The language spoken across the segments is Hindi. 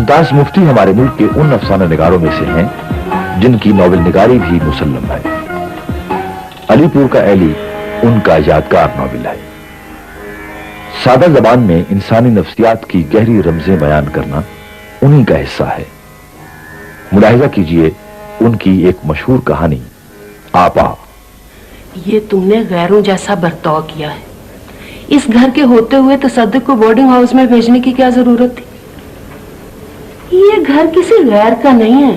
मुमताज मुफ्ती हमारे मुल्क के उन अफसाना निगारों में से हैं जिनकी नॉवेल निगारी भी मुसल्लम है। अलीपुर का एली उनका यादगार नॉवेल है। सादा जबान में इंसानी नफ्सियात की गहरी रमजें बयान करना उन्हीं का हिस्सा है। मुलाहिजा कीजिए उनकी एक मशहूर कहानी आपा। ये तुमने गैरों जैसा बर्ताव किया है। इस घर के होते हुए तसद्दुक को बोर्डिंग हाउस में भेजने की क्या जरूरत थी? ये घर किसी गैर का नहीं है,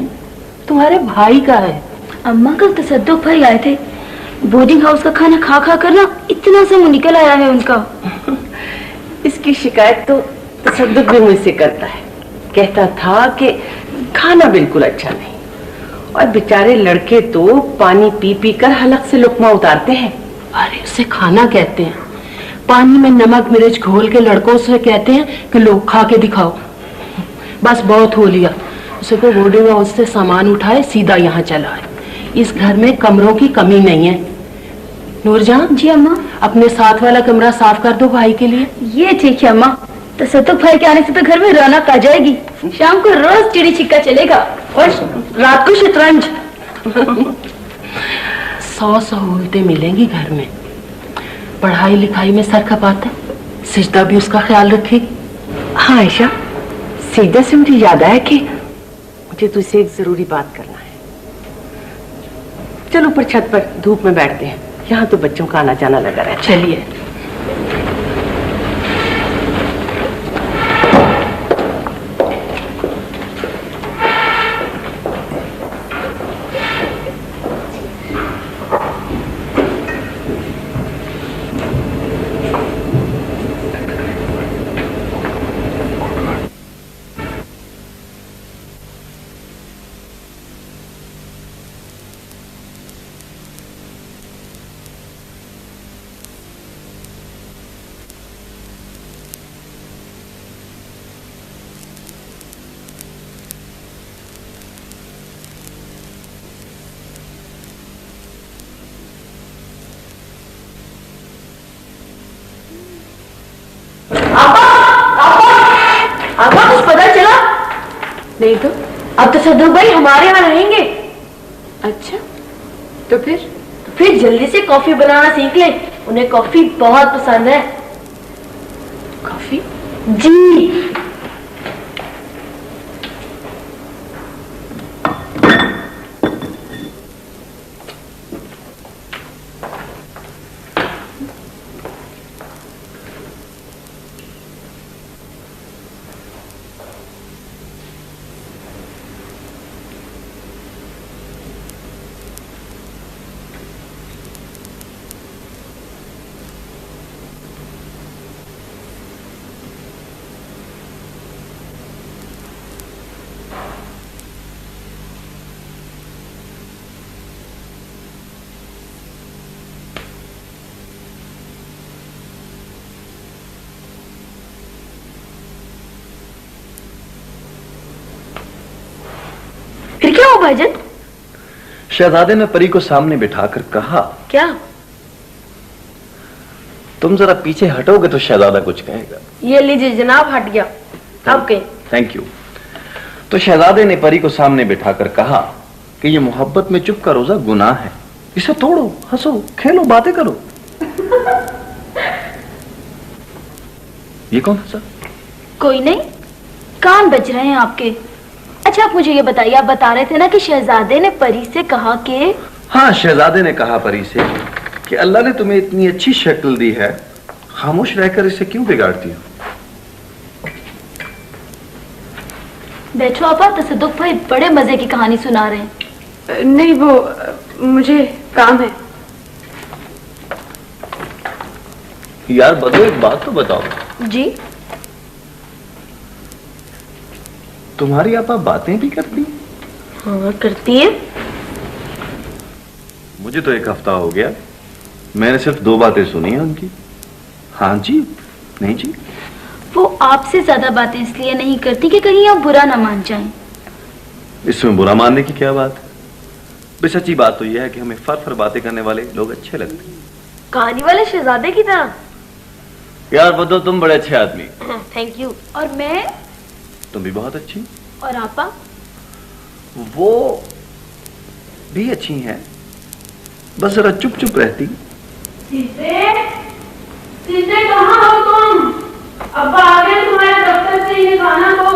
तुम्हारे भाई का है। अम्मा कल तसद्दुक भाई आए थे। बोर्डिंग हाउस का खाना खा खा कर ना इतना सा मुंह निकल आया है उनका। इसकी शिकायत तो तसद्दुक भी मुझसे करता है। कहता था कि खाना बिल्कुल अच्छा नहीं, और बेचारे लड़के तो पानी पी पी कर हलक से लुकमा उतारते हैं। अरे उसे खाना कहते हैं। पानी में नमक मिर्च घोल के लड़कों से कहते हैं कि लो खा के दिखाओ। बस बहुत हो लिया। उसे को बोर्डिंग हाउस से सामान उठाए सीधा यहाँ चला है। इस घर में कमरों की कमी नहीं है। नूरजहां। जी अम्मा। अपने साथ वाला कमरा साफ कर दो भाई के लिए। ये ठीक है अम्मा। तसद्दुक भाई के आने से तो घर में रौनक आ जाएगी। शाम को रोज चिड़ी छिक्का चलेगा और रात को शतरंज। 100 सहूलतें मिलेंगी घर में। पढ़ाई लिखाई में सर खपाता, सिजदा भी उसका ख्याल रखेगी। हाँ आयशा, सीधा से मुझे याद आया कि मुझे तुझसे एक जरूरी बात करना है। चलो ऊपर छत पर धूप में बैठते हैं। यहाँ तो बच्चों का आना जाना लगा रहा है। चलिए। आपा कुछ पता चला? नहीं तो अब तसद्दुक भाई हमारे यहाँ रहेंगे। अच्छा, तो फिर जल्दी से कॉफी बनाना सीख ले। उन्हें कॉफी बहुत पसंद है। कॉफी? जी। फिर क्या हुआ भाईजान? शहजादे ने परी को सामने बिठाकर कहा, क्या? तुम जरा पीछे हटोगे तो शहजादा कुछ कहेगा। ये लीजिए जनाब, हट गया। आपके थैंक यू। तो शहजादे ने परी को सामने बिठाकर कहा कि ये मोहब्बत में चुप का रोजा गुनाह है। इसे तोड़ो, हंसो, खेलो, बातें करो। ये कौन हंसा? कोई नहीं, कान बज रहे हैं आपके। अच्छा आप मुझे ये बताइए, आप बता रहे थे ना कि शहजादे ने परी से कहा कि... हाँ, शहजादे ने कहा परी से कि अल्लाह ने तुम्हें इतनी अच्छी शक्ल दी है, खामोश रहकर इसे क्यों बिगाड़ती हो? बैठो आपा, तसद्दुक भाई बड़े मजे की कहानी सुना रहे हैं। नहीं, वो मुझे काम है। यार बदो, एक बात तो बताओ। जी? तुम्हारी आपा बातें भी करती? हाँ करती है। मुझे तो एक हफ्ता हो गया, मैंने सिर्फ 2 बातें सुनी हैं उनकी। हाँ जी, नहीं जी। वो आपसे ज्यादा बातें इसलिए नहीं करती कि कहीं आप बुरा ना मान जाएं। इसमें बुरा मानने की क्या बात है? बस सच्ची बात तो यह है कि हमें फर बातें करने वाले लोग अच्छे लगते हैं। कहानी वाले शहजादे की तरह। यार बदो, तुम बड़े अच्छे आदमी। Thank you. और मैं? तुम भी बहुत अच्छी। और आपा? वो भी अच्छी हैं, बस जरा चुप चुप रहती। सीते, सीते कहाँ हो तुम? अब्बा आ गए तुम्हारे दफ्तर से, ये खाना दो।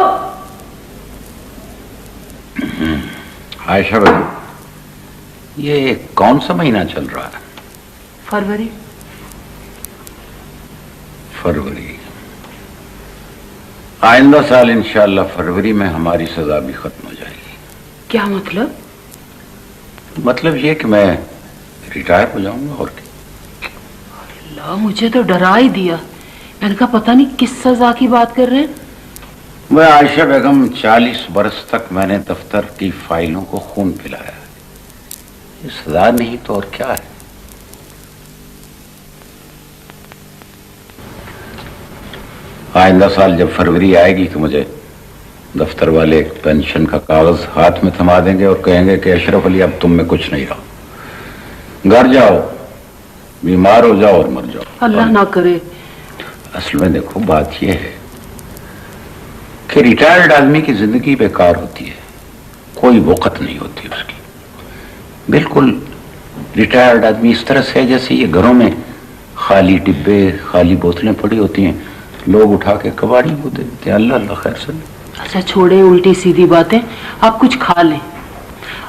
आयशा बेगम, ये कौन सा महीना चल रहा है? फरवरी। फरवरी। आइंदा साल इंशाअल्लाह फरवरी में हमारी सजा भी खत्म हो जाएगी। क्या मतलब? मतलब ये कि मैं रिटायर हो जाऊंगा और क्या। अल्लाह, मुझे तो डरा ही दिया। मैंने कहा पता नहीं किस सजा की बात कर रहे हैं। मैं आयशा बेगम 40 बरस तक मैंने दफ्तर की फाइलों को खून पिलाया। ये सजा नहीं तो और क्या है। आइंदा साल जब फरवरी आएगी तो मुझे दफ्तर वाले एक पेंशन का कागज हाथ में थमा देंगे और कहेंगे कि अशरफ अली अब तुम में कुछ नहीं रहा, घर जाओ, बीमार हो जाओ और मर जाओ। अल्लाह ना करे। असल में देखो बात यह है कि रिटायर्ड आदमी की जिंदगी बेकार होती है, कोई वक़्त नहीं होती उसकी। बिल्कुल रिटायर्ड आदमी इस तरह से है जैसे ये घरों में खाली डिब्बे, खाली बोतलें पड़ी होती हैं, लोग उठा के कबाड़ी को दे देते हैं। अल्लाह अल्लाह खैर से। अच्छा छोड़े उल्टी सीधी बातें, आप कुछ खा लें।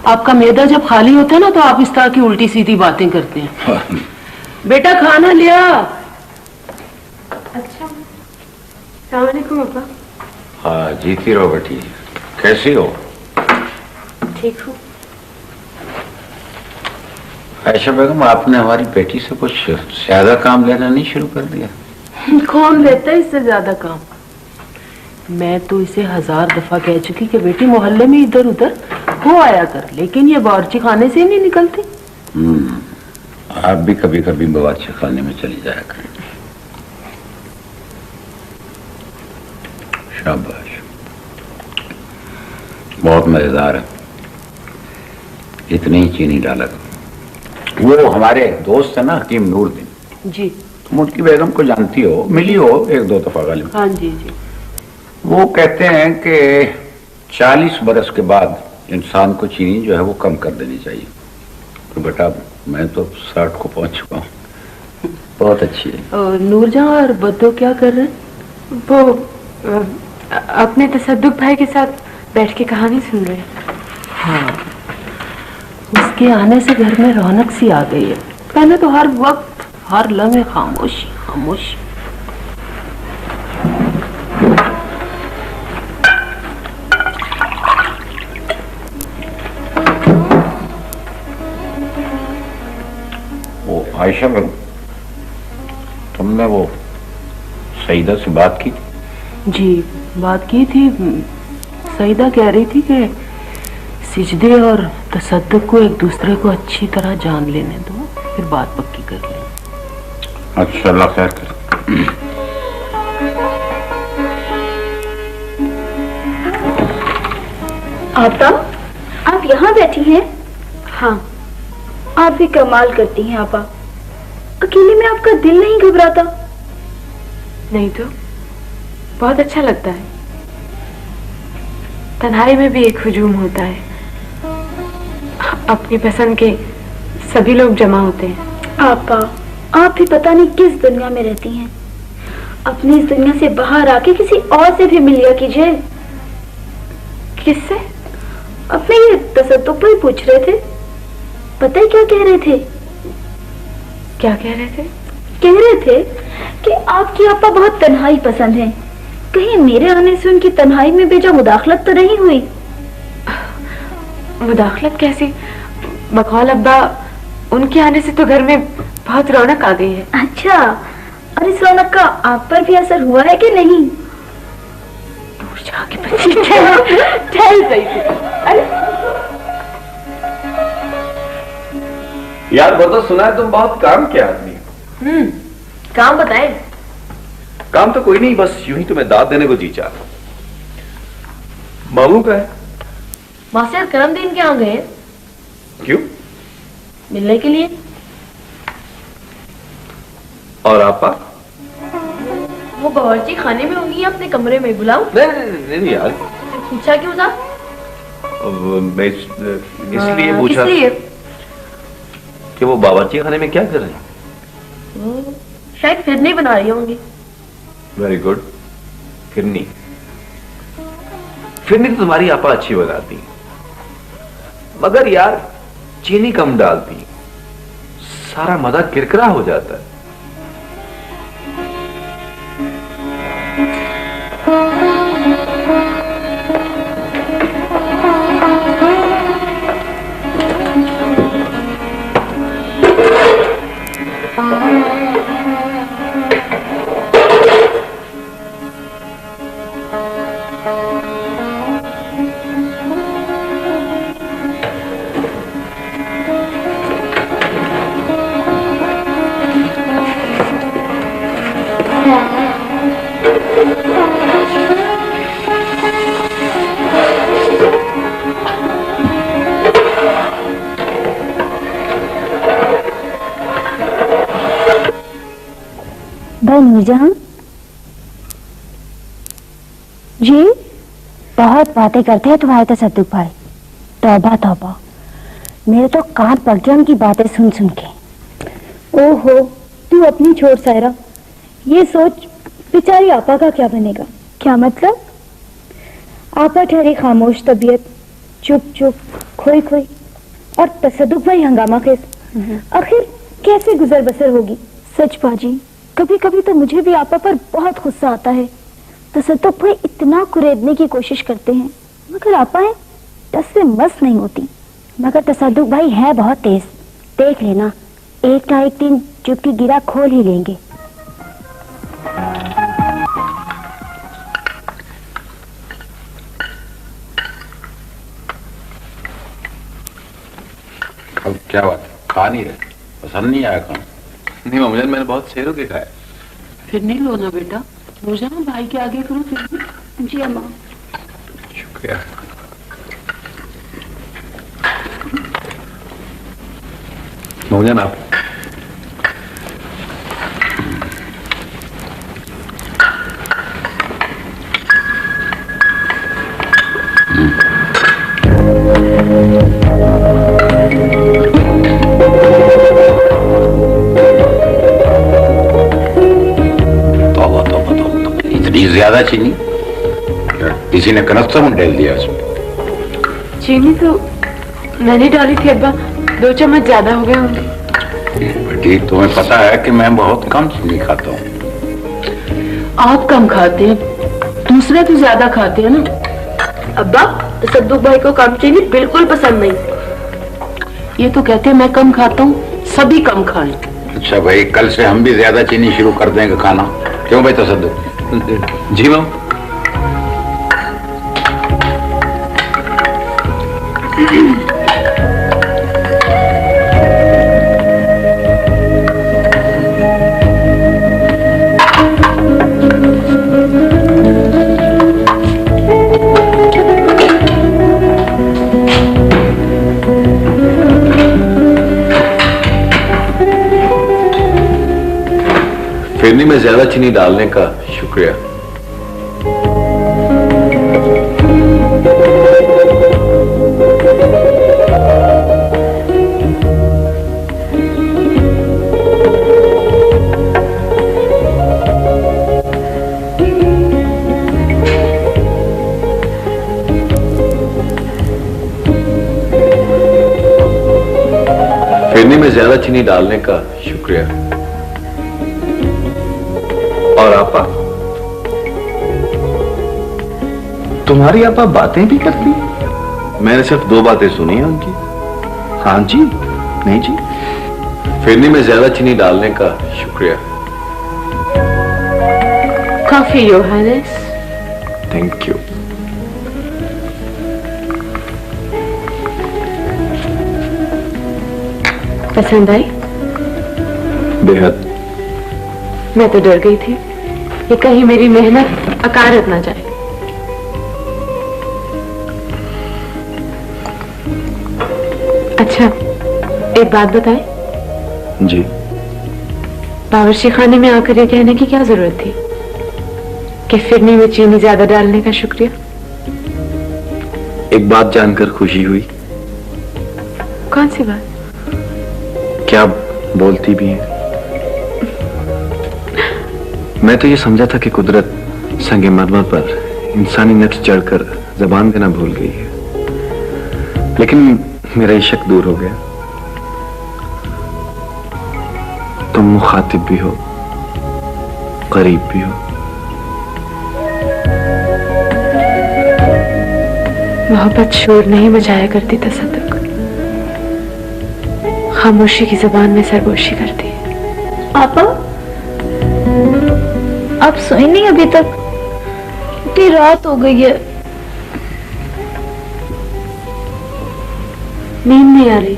आपका मैदा जब खाली होता है ना तो आप इस तरह की उल्टी सीधी बातें करते हैं। बेटा खाना लिया। अच्छा, अस्सलाम वालेकुम अब्बा। हाँ जीती रहो बेटी, कैसी हो? ठीक हूँ। आयशा बेगम, आपने हमारी बेटी से कुछ ज्यादा काम लेना नहीं शुरू कर दिया? कौन लेता है इससे ज्यादा काम? मैं तो इसे 1000 दफा कह चुकी कि बेटी मोहल्ले में इधर उधर हो आया कर, लेकिन ये बावर्ची खाने से ही नहीं निकलती। आप भी कभी कभी बावर्ची खाने में चली जाया करें। शाबाश, बहुत मजेदार है। इतनी ही चीनी डाला करो। वो हमारे दोस्त है ना हकीम नूरदीन जी, तुम उनकी बेगम को जानती हो, मिली हो 1-2 दफा गालिब। हाँ जी जी। वो कहते हैं कि 40 बरस के बाद इंसान को चीनी जो है वो कम कर देनी चाहिए। तो बेटा मैं तो 60 को पहुंच चुका हूँ। बहुत अच्छी है। और नूरजहां और बद्दो क्या कर रहे हैं? वो अपने तसद्दुक भाई के साथ बैठ के कहानी सुन रहे हैं। हाँ, उसके आने से घर में रौनक सी आ गई है। पहले तो हर वक्त हर लम्हे खामोशी खामोशी। वो आयशा बेगम, तुमने वो सईदा से बात की थी? जी बात की थी। सईदा कह रही थी कि सिजदे और तसद्दुक को एक दूसरे को अच्छी तरह जान लेने दो, फिर बात पक्की कर लेंगे। अच्छा अल्लाह खैर करे। आपा, आप यहाँ बैठी हैं? हाँ, आप भी कमाल करती हैं आपा। अकेले में आपका दिल नहीं घबराता? नहीं तो बहुत अच्छा लगता है। तन्हाई में भी एक हुजूम होता है, अपनी पसंद के सभी लोग जमा होते हैं। आपा, आप भी पता नहीं किस दुनिया में रहती हैं। अपनी इस दुनिया से बाहर आके किसी और से भी मिल लिया कीजिए। किससे? अपने ये तसद्दुक पर ही पूछ रहे थे। पता है क्या कह रहे थे? क्या कह रहे थे? कह रहे थे कि आपकी आपा बहुत तन्हाई पसंद है। कहीं मेरे आने से उनकी तन्हाई में बेजा मुदाखलत तो नहीं हुई? मुदाखलत कैसी? बकौल अब्बा, उनके आने से तो घर में बहुत रौनक आ गई है। अच्छा, और इस रौनक का आप पर भी असर हुआ है कि नहीं? दूर जाके बच्ची ठहर सही थी। अरे यार बता, सुना है तुम बहुत काम के आदमी हो। काम बताए? काम तो कोई नहीं, बस यूं ही तुम्हें दाद देने को जी चाह। मामू का है? मास्टर करमदीन के यहाँ गए? क्यों? मिलने के लिए। और आपा? वो बावर्ची खाने में होंगी, अपने कमरे में बुलाऊं? नहीं यार, पूछा क्यों था? मैं इसलिए पूछा इसलिए कि वो बावर्ची खाने में क्या कर रहे हैं। शायद फिरनी बना रही होंगी। Very good. फिरनी फिरनी तो तुम्हारी आपा अच्छी बनाती, मगर यार चीनी कम डालती, सारा मजा किरकिरा हो जाता है। नूरजहां जी, बहुत बातें करते हैं तुम्हारे तसद्दुक भाई। तौबा तौबा, मेरे तो कान पक गए उनकी बातें सुन सुन के। ओहो, तू अपनी छोड़ सायरा, ये सोच बेचारी आपा का क्या बनेगा। क्या मतलब? आपा ठहरी खामोश तबीयत, चुप चुप, खोई खोई, और तसद्दुक भाई हंगामा खेस। आखिर कैसे गुजर बसर होगी? सच बाजी, कभी कभी तो मुझे भी आपा पर बहुत गुस्सा आता है। तसद्दुक भाई इतना कुरेदने की कोशिश करते हैं, मगर आपाएं टस से मस नहीं होती। मगर तसद्दुक भाई है बहुत तेज, देख लेना एक ना एक दिन चुपकी गिरा खोल ही लेंगे। अब क्या बात है, खा नहीं रहे? पसंद नहीं आया खाना? नहीं मामूजान, मैंने बहुत सेरों के खाया। फिर नहीं लो ना बेटा, नूरजहां भाई के आगे करो फिर। जी अम्मा। शुक्रिया। मामूजान आप। इतनी ज्यादा चीनी? किसी ने कनस्तर में डाल दिया उसमें? चीनी तो मैंने डाली थी अब्बा, 2 चम्मच ज्यादा हो गए होंगे। बेटी, तुम्हें पता है कि मैं बहुत कम चीनी खाता हूँ। आप कम खाते हैं, दूसरे तो ज्यादा खाते हैं ना। अब्बा, तसद्दुक भाई को कम चीनी बिल्कुल पसंद नहीं। ये तो कहते हैं मैं कम खाता हूँ, सभी कम खाएं। अच्छा भाई, कल से हम भी ज्यादा चीनी शुरू कर देंगे खाना। क्यों भाई तसद्दुक? जी मैम। फिरनी में ज्यादा चीनी डालने का शुक्रिया। फिरनी में ज्यादा चीनी डालने का शुक्रिया। और आपा, तुम्हारी आपा बातें भी करती? मैंने सिर्फ 2 बातें सुनी हैं उनकी। हाँ जी, नहीं जी। फिरनी में ज्यादा चीनी डालने का शुक्रिया। Coffee your highness. Thank you. पसंद आई? बेहद। मैं तो डर गई थी कि कहीं मेरी मेहनत अकारत ना जाए। अच्छा, एक बात बताएं? जी। बावर्ची खाने में आकर ये कहने की क्या जरूरत थी कि फिरनी में चीनी ज्यादा डालने का शुक्रिया? एक बात जानकर खुशी हुई। कौन सी बात? क्या बोलती भी है? मैं तो ये समझा था कि कुदरत संगे मरमर पर इंसानी नक्श चढ़कर जबान देना भूल गई है, लेकिन मेरा ये शक दूर हो गया। तुम मुखातिब भी हो, करीब भी हो। मोहब्बत शोर नहीं मचाया करती तसद्दुक, खामोशी की जुबान में सरगोशी करती है। आपा, आप सोई नहीं अभी तक? इतनी रात हो गई है। नींद नहीं आ रही?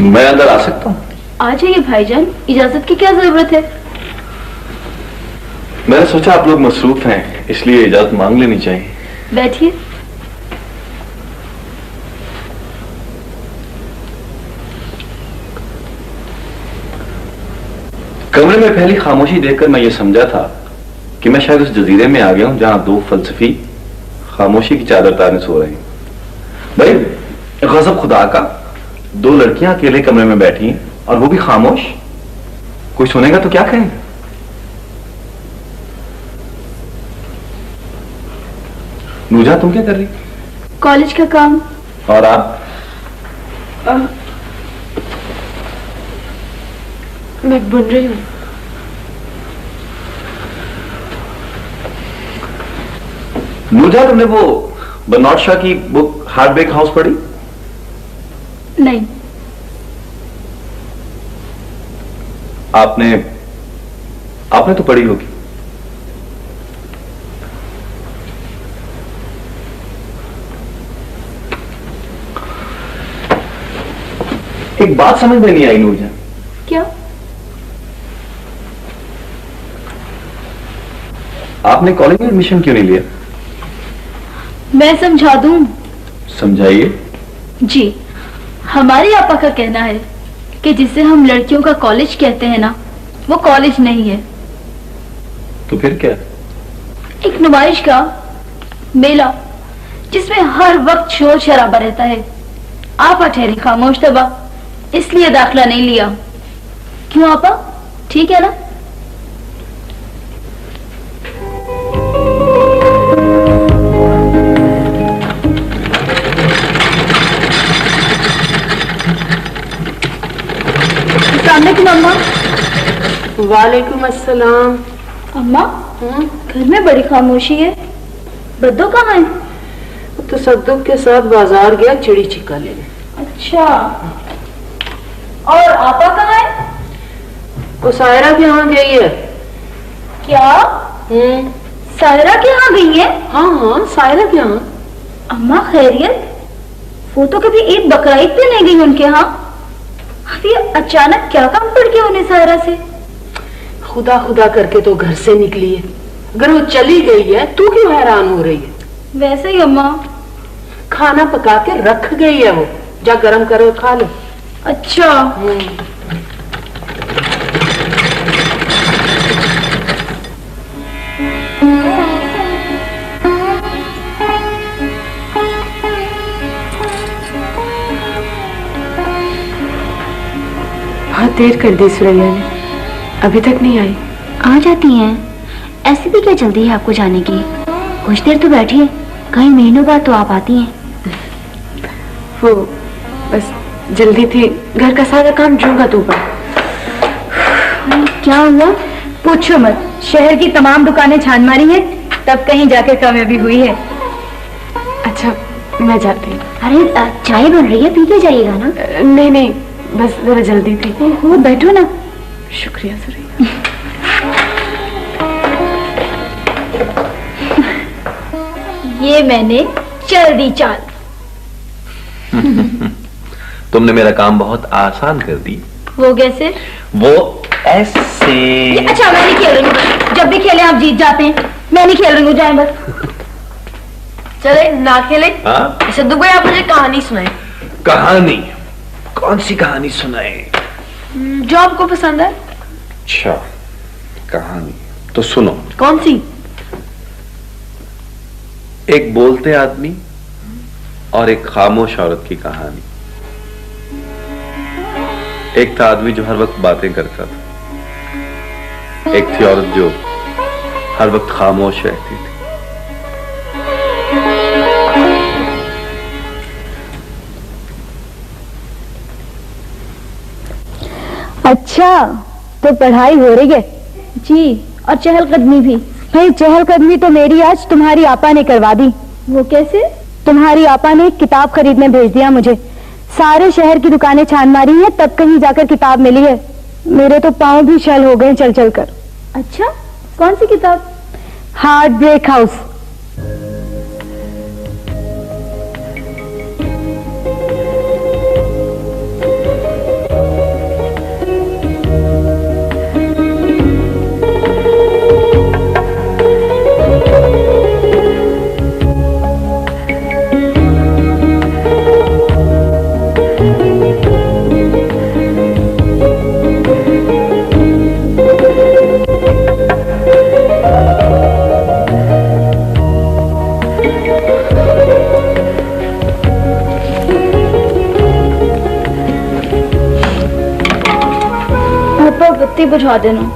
मैं अंदर आ सकता हूँ? आ जाइए भाईजान, इजाजत की क्या जरूरत है? मैंने सोचा आप लोग मसरूफ हैं, इसलिए इजाजत मांग लेनी चाहिए। बैठिए। कमरे में फैली खामोशी देखकर मैं ये समझा था कि मैं शायद उस जजीरे में आ गया हूं जहां दो फलसफी खामोशी की चादर ताने सो रहे हैं। भाई गजब खुदा का, दो लड़कियां अकेले कमरे में बैठी हैं और वो भी खामोश। कोई सुनेगा तो क्या कहेंगे? नूजा, तुम क्या कर रही? कॉलेज का काम। और आप? मैं बुन रही हूँ। नूजा, तुमने वो बर्नार्ड शॉ की बुक हार्टब्रेक हाउस पढ़ी? नहीं। आपने तो पढ़ी होगी। एक बात समझ में नहीं आई नूजा। क्या? आपने कॉलेज में एडमिशन क्यों नहीं लिया? मैं समझा दूं? समझाइए। जी, हमारे आपा का कहना है कि जिसे हम लड़कियों का कॉलेज कहते हैं ना, वो कॉलेज नहीं है। तो फिर क्या? एक नुमाइश का मेला जिसमें हर वक्त शोर शराबा रहता है। आपा ठहरी खामोश तबा, इसलिए दाखिला नहीं लिया। क्यों आपा, ठीक है ना? अस्सलामुअलैकुम अम्मा। वालेकुम अस्सलाम। अम्मा, घर में बड़ी खामोशी है। बद्दो कहाँ है? तो सद्दुक के साथ बाजार गया चिड़ी छिक्का लेने। अच्छा, और आपा कहाँ है? वो सायरा के यहाँ गई है। क्या? सायरा के यहाँ गई है? हाँ हाँ, सायरा के यहाँ। अम्मा खैरियत? वो तो कभी ईद बकरीद पे नहीं गई उनके यहाँ। अब ये अचानक क्या काम पड़ गया उन्हें सायरा से? खुदा खुदा करके तो घर से निकली है। अगर वो चली गई है तू क्यों हैरान हो रही है? वैसे ही अम्मा। खाना पका के रख गई है वो, जा गरम करो खा लो। अच्छा। बहुत देर कर दी सुरैया ने, अभी तक नहीं आई। आ जाती हैं, ऐसी भी क्या जल्दी है आपको जाने की? कुछ देर तो बैठिए, कई महीनों बाद तो आप आती हैं। वो बस जल्दी थी, घर का सारा काम जूंगा तू पर। क्या हुआ? पूछो मत, शहर की तमाम दुकानें छान मारी हैं, तब कहीं जाके कामयाबी हुई है। अच्छा, मैं जाती हूँ। अरे चाय बन रही है, पी के जाइएगा ना। नहीं नहीं, बस जरा जल्दी थी। ओहो, बैठो ना। शुक्रिया सुरैया। ये मैंने चल दी चाल। तुमने मेरा काम बहुत आसान कर दी। वो कैसे? वो ऐसे। अच्छा मैं नहीं खेल रही हूँ, जब भी खेले आप जीत जाते हैं, मैं नहीं खेल रही हूँ, जाए बस। चले ना खेले। हाँ सद्दू भाई आप मुझे कहानी सुनाए। कहानी? कौन सी कहानी सुनाए? जो आपको पसंद है। अच्छा कहानी तो सुनो। कौन सी? एक बोलते आदमी और एक खामोश औरत की कहानी। एक था आदमी जो हर वक्त बातें करता था, एक थी औरत जो हर वक्त खामोश रहती थी। अच्छा तो पढ़ाई हो रही है जी, और चहलकदमी भी। भाई चहलकदमी तो मेरी आज तुम्हारी आपा ने करवा दी। वो कैसे? तुम्हारी आपा ने एक किताब खरीदने भेज दिया मुझे। सारे शहर की दुकानें छान मारी हैं, तब कहीं जाकर किताब मिली है। मेरे तो पांव भी शल हो गए चल चल कर। अच्छा कौन सी किताब? Heartbreak house. बत्ती बुझा देना।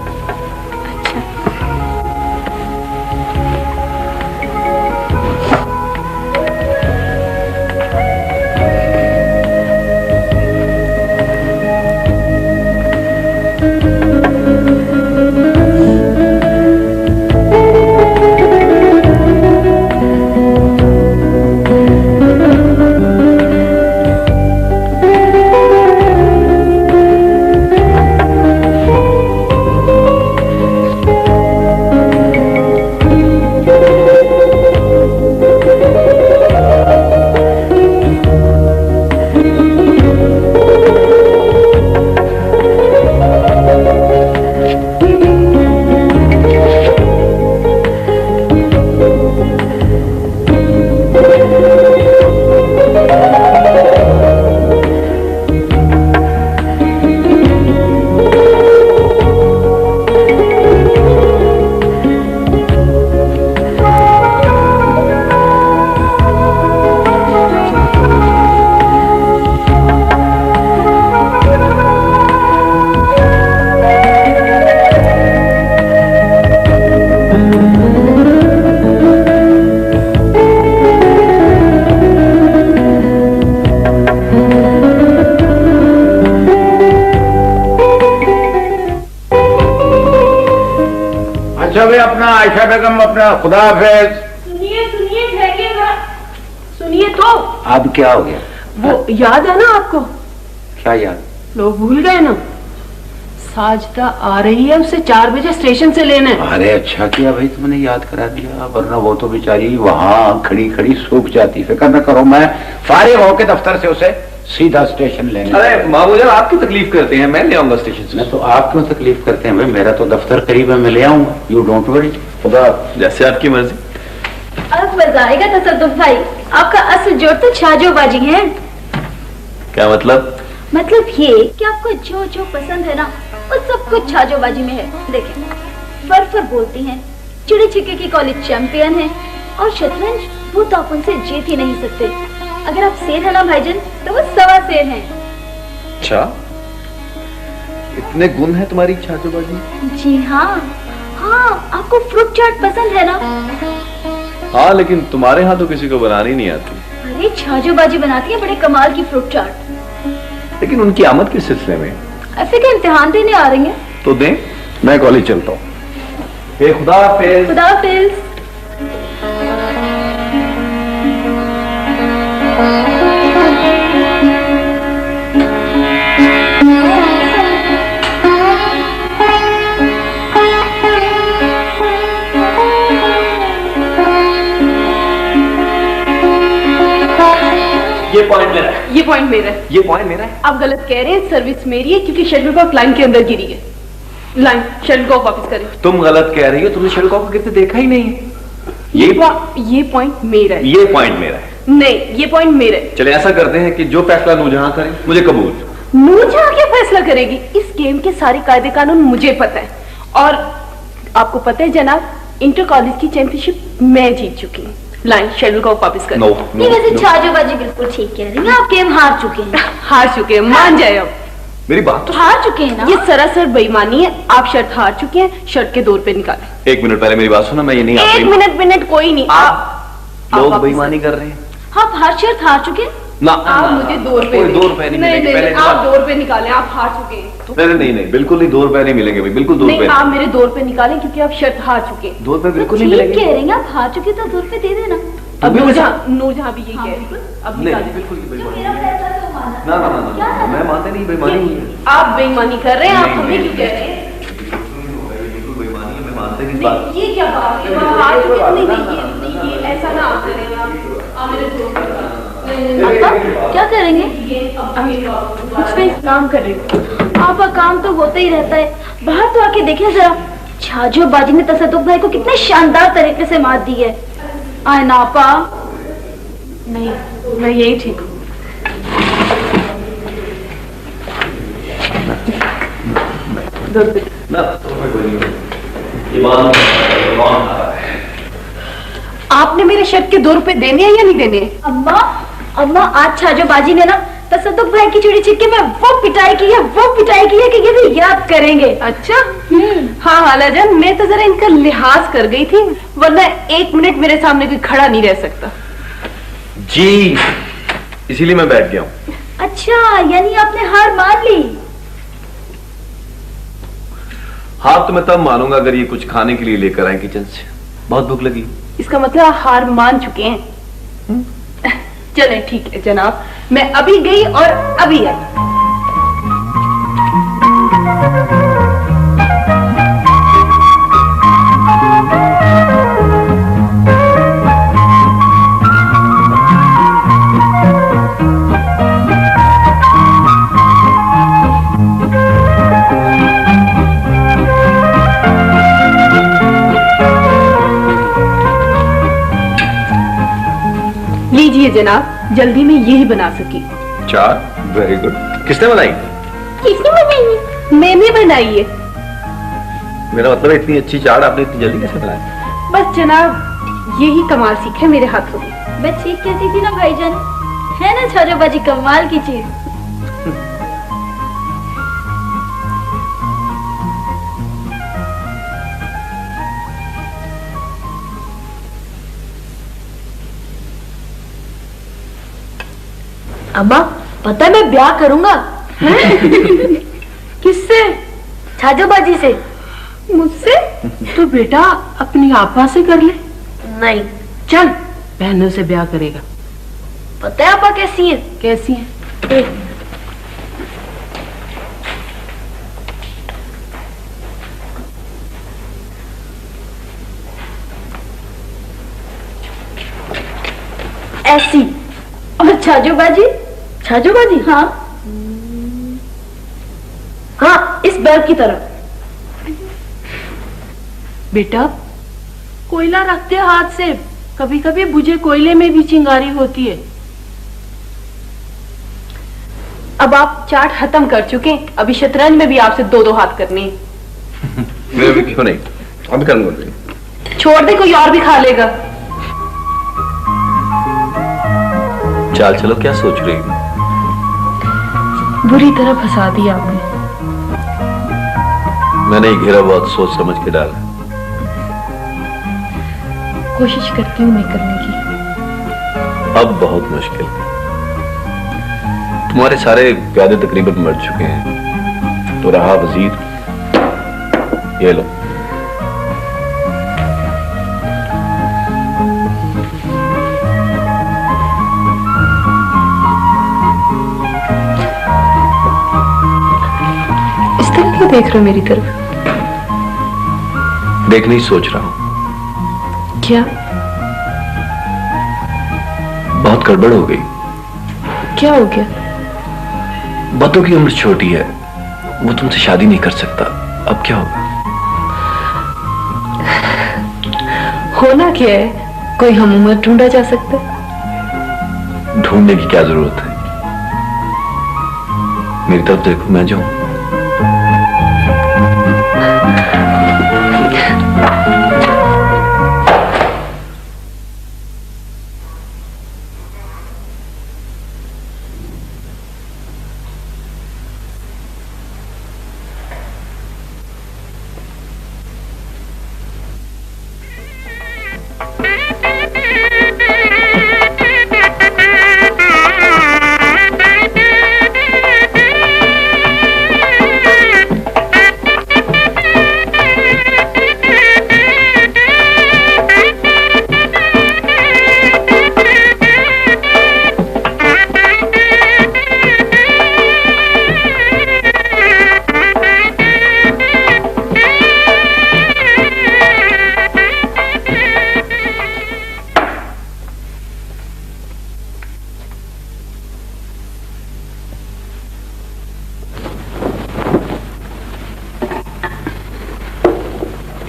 अपना आयशा बेगम अपना खुदा हाफिज। सुनिए सुनिए ठहरिए जरा। सुनिए तो। अब क्या हो गया? वो याद है ना आपको? क्या याद? लोग भूल गए ना, साजदा आ रही है, उसे 4 बजे स्टेशन से लेना है। अरे अच्छा किया भाई तुमने याद करा दिया, वरना वो तो बेचारी वहां खड़ी खड़ी सूख जाती। फिक्र न करो, मैं फारिग होके दफ्तर से उसे सीधा स्टेशन लेने। अरे मामूजान आप क्यों तकलीफ करते हैं, मैं ले आऊंगा स्टेशन से। मैं तो आप क्यों तकलीफ करते हैं भाई, मेरा तो दफ्तर करीब है, मैं ले आऊंगा। You don't worry. खुदा जैसे आपकी मर्जी। अब मजा आएगा तसद्दुक भाई, आपका असल जोड़ तो छाजोबाजी है। क्या मतलब? मतलब ये कि आपको जो जो पसंद है ना वो सब कुछ छाजोबाजी में है। देखें, फर बोलती हैं, चिड़ी छिक्के की कॉलेज चैंपियन है, और शतरंज वो तो आप उनसे जीत ही नहीं सकते। अगर आप शेर है ना भाईजान, तो वो 1.25 शेर हैं। अच्छा, इतने गुण है तुम्हारी छाजोबाजी? जी हाँ। हाँ, आपको फ्रूट चाट पसंद है ना? हाँ, लेकिन तुम्हारे यहाँ तो किसी को बनानी नहीं आती। अरे छाजोबाजी बनाती है बड़े कमाल की फ्रूट चाट। लेकिन उनकी आमद किस सिलसिले में? ऐसे के इम्तिहान देने आ रही हैं। तो दें, मैं कॉलेज चलता हूँ। खुदा हाफिज। खुदा हाफिज। ये पॉइंट मेरा है। ये पॉइंट मेरा है। ये पॉइंट मेरा है। आप गलत कह रहे हैं, सर्विस मेरी है क्योंकि शटल कॉक लाइन के अंदर गिरी है। लाइन शटलकॉक वापस करें। तुम गलत कह रही हो, तुमने शटलकॉक गिरते देखा ही नहीं है। ये पॉइंट मेरा है। ये पॉइंट मेरा है। नहीं, ये पॉइंट मेरा है। चले ऐसा करते हैं कि जो फैसला नूरजहां करे मुझे कबूल। नूरजहां क्या फैसला करेगी? इस गेम के सारे कायदे कानून मुझे पता है। और आपको पता है जनाब, इंटर कॉलेज की चैंपियनशिप मैं जीत चुकी हूँ। लाइन शटलकॉक वापस करें। नो, नहीं, वैसे छाजोबाजी बिल्कुल ठीक कह रही हैं, आप गेम हार चुके हैं। हार चुके हैं, मान जाए अब। मेरी बात तो हार चुके हैं ना? ये सरासर बेईमानी है। आप शर्ट हार चुके हैं, शर्ट के 2 रुपए निकालें। 1 मिनट पहले मेरी बात सुनो, मैं ये नहीं। एक मिनट कोई नहीं। आप लोग बेईमानी कर रहे हैं। आप हर शर्त हार चुके हैं ना, आप मुझे 2 रुपए कोई 2 रुपए नहीं मिलेंगे। पहले आप 2 रुपए निकालें, आप हार चुके हैं। नहीं, बिल्कुल नहीं, 2 रुपए नहीं मिलेंगे भाई, बिल्कुल 2 रुपए नहीं, आप मेरे 2 रुपए निकालें क्योंकि आप शर्ट हार चुके हैं। 2 रुपए बिल्कुल नहीं ठीक मिलेंगे। कह रही हैं, आप हार चुके तो 2 रुपए दे देना। अब नूरजहां भी यही कह रही है। अब निकालें। नहीं, बिल्कुल बेईमानी। मेरा फैसला तो माना। ना, मैं मानते नहीं, बेईमानी हुई है। आप बेईमानी कर रहे हैं, आप नहीं, हमें क्यों कह रहे हैं? बिल्कुल बेईमानी है, मैं मानते नहीं इस नहीं, बात। ये क्या बात है? वहाँ हार चुके हैं। नहीं, ये ऐसा ना आप करें। आप मेरे 2 रुपए आपका क्या करेंगे? कुछ नहीं, काम कर रही हूँ। आपका काम तो होता ही रहता है। बाहर तो आके देखें जरा, छाजोबाजी ने तसद्दुक भाई को कितने शानदार तरीके से मात दी है। आए ना आपा। नहीं, मैं यही ठीक हूँ। ना, ये बात कौन आ रहा है? आपने मेरे शर्ट के 2 रुपए देने हैं या नहीं देने? अम्मा आज छाजोबाजी ने ना तसद्दुक भाई की चूड़ी छिक्के में वो पिटाई की है कि ये भी याद करेंगे। अच्छा। हाँ हालाजान, मैं तो जरा इनका लिहाज कर गई थी, वरना 1 मिनट मेरे सामने कोई खड़ा नहीं रह सकता। जी, इसीलिए मैं बैठ गया हूँ। अच्छा, यानी आपने हार मान ली? हाँ, तो मैं तब मानूंगा अगर ये कुछ खाने के लिए लेकर आए किचन से। बहुत भूख लगी। इसका मतलब हार मान चुके हैं। चले ठीक है जनाब, मैं अभी गई और अभी आई। लीजिए जनाब, जल्दी में यही बना सकी। चार, वेरी गुड। किसने बनाई? किसने बनाई? मैंने बनाई है। मेरा मतलब इतनी अच्छी चाट आपने इतनी जल्दी कैसे बनाई? बस जनाब, यही कमाल सीखे मेरे हाथों में। मैं ठीक कहती थी ना भाईजान, है ना छाजोबाजी कमाल की चीज। अम्मा, पता है मैं ब्याह करूंगा। किससे? छाजोबाजी से। मुझसे? तो बेटा अपनी आपा से कर ले। नहीं, चल, बहनों से ब्याह करेगा। पता है आपा कैसी है? कैसी है? देख, ऐसी। और छाजोबाजी? छाजोबाजी? हाँ हाँ, इस बैग की तरह। बेटा कोयला रखते हाथ से, कभी कभी बुझे कोयले में भी चिंगारी होती है। अब आप चाट खत्म कर चुके हैं, अभी शतरंज में भी आपसे 2-2 हाथ करने हैं। मैं भी क्यों नहीं, अभी करूंगा। छोड़ दे, कोई और भी खा लेगा। चाल चलो, क्या सोच रही हो? बुरी तरह फंसा दिया आपने। मैंने ये घेरा बहुत सोच समझ के डाला। कोशिश करती हूँ मैं करने की। अब बहुत मुश्किल। तुम्हारे सारे प्यादे तकरीबन मर चुके हैं, तो रहा वजीर। ये लो। इस तरह क्यों देख रहे हो मेरी तरफ? देखने ही सोच रहा हूं। क्या? बहुत गड़बड़ हो गई। क्या हो गया? बतों की उम्र छोटी है, वो तुमसे शादी नहीं कर सकता। अब क्या होगा? होना क्या है, कोई हम उम्र ढूंढा जा सकता है। ढूंढने की क्या जरूरत है? मेरी तरफ देखो, मैं जाऊं।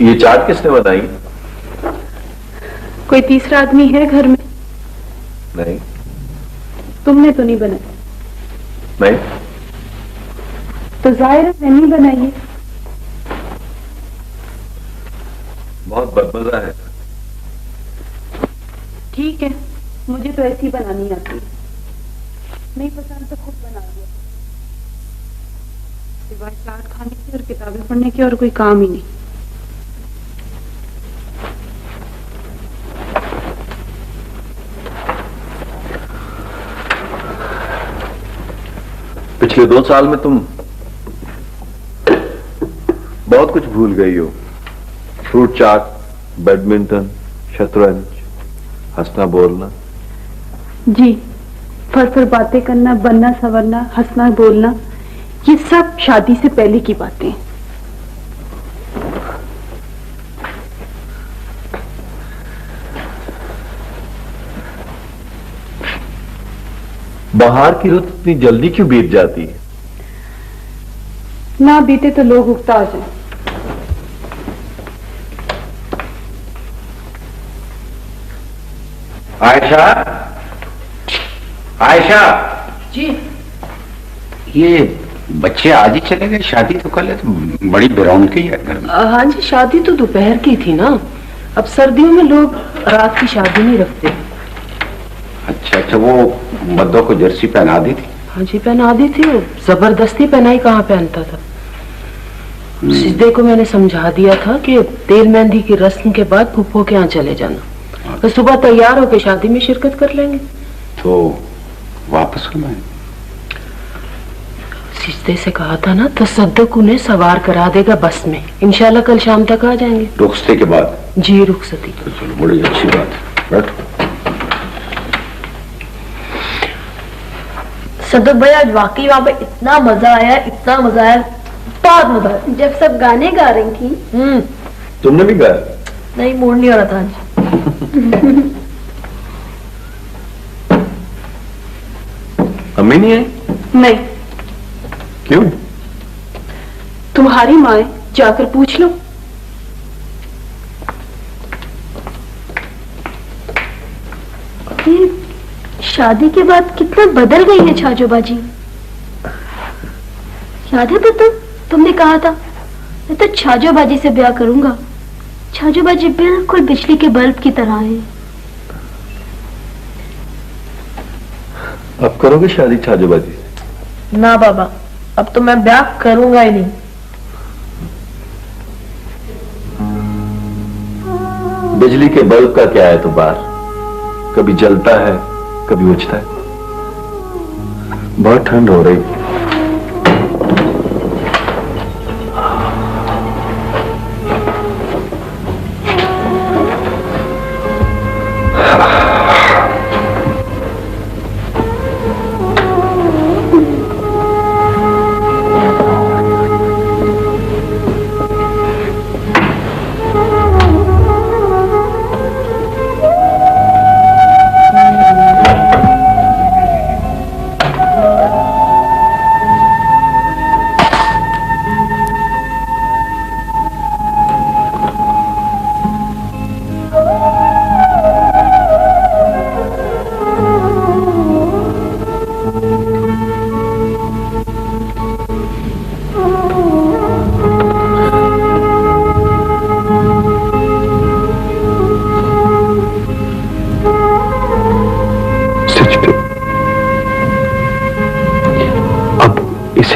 ये चाट किसने बनाई? कोई तीसरा आदमी है घर में? नहीं। तुमने तो नहीं बनाई? नहीं। तो जाहिर है मैंने ही बनाई है। बहुत बदमजा है। ठीक है, मुझे तो ऐसी बनानी आती है। नहीं पसंद तो खुद बना दिया। सिवाय चाट खाने के और किताबें पढ़ने के और कोई काम ही नहीं। पिछले 2 साल में तुम बहुत कुछ भूल गई हो। फ्रूट चाट, बैडमिंटन, शतरंज, हंसना बोलना। जी, फर बातें करना, बनना संवरना, हंसना बोलना, ये सब शादी से पहले की बातें हैं। बाहर की रुत इतनी जल्दी क्यों बीत जाती है? ना बीते तो लोग उगता आ जाए। आयशा, आयशा जी। ये बच्चे आज ही चले गए? शादी तो कल है, तो बड़ी बेरौनकी है घर में। हाँ जी, शादी तो दोपहर की थी ना। अब सर्दियों में लोग रात की शादी नहीं रखते। अच्छा, वो मद्दों को जर्सी पहना दी थी? हाँ जी, पहना दी थी। वो जबरदस्ती पहनाई कहाँ पहनता था। सिद्धे को मैंने समझा दिया था कि तेल मेहंदी की रस्म के बाद फूफो के यहाँ चले जाना, तो सुबह तैयार होकर शादी में शिरकत कर लेंगे। तो वापस कब आए? सिद्धे से कहा था ना, तसद्दुक उन्हें सवार करा देगा बस में। इंशाल्लाह कल शाम तक आ जाएंगे। रुखसते के बाद? जी, रुखसती। तो चलो, बड़ी अच्छी बात है। बैठो। सदुक भाई, आज वाकई वहाँ पे इतना मजा आया, इतना मजा आया, बहुत मजा आया। जब सब गाने गा रही थी। तुमने भी गाया? नहीं, मूड नहीं हो रहा था आज। अम्मी नहीं आई? नहीं। क्यों? तुम्हारी माँ है, जाकर पूछ लो। शादी के बाद कितना बदल गई है छाजोबाजी। याद है तुमने कहा था मैं तो छाजोबाजी से ब्याह करूंगा। छाजोबाजी बिल्कुल बिजली के बल्ब की तरह है। अब करोगे शादी छाजोबाजी से? ना बाबा, अब तो मैं ब्याह करूंगा ही नहीं। बिजली के बल्ब का क्या है तो बार, कभी जलता है कभी बुझता है। बहुत ठंड हो रही।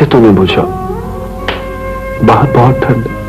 पंखे तो नहीं बुझा, बाहर बहुत ठंड है।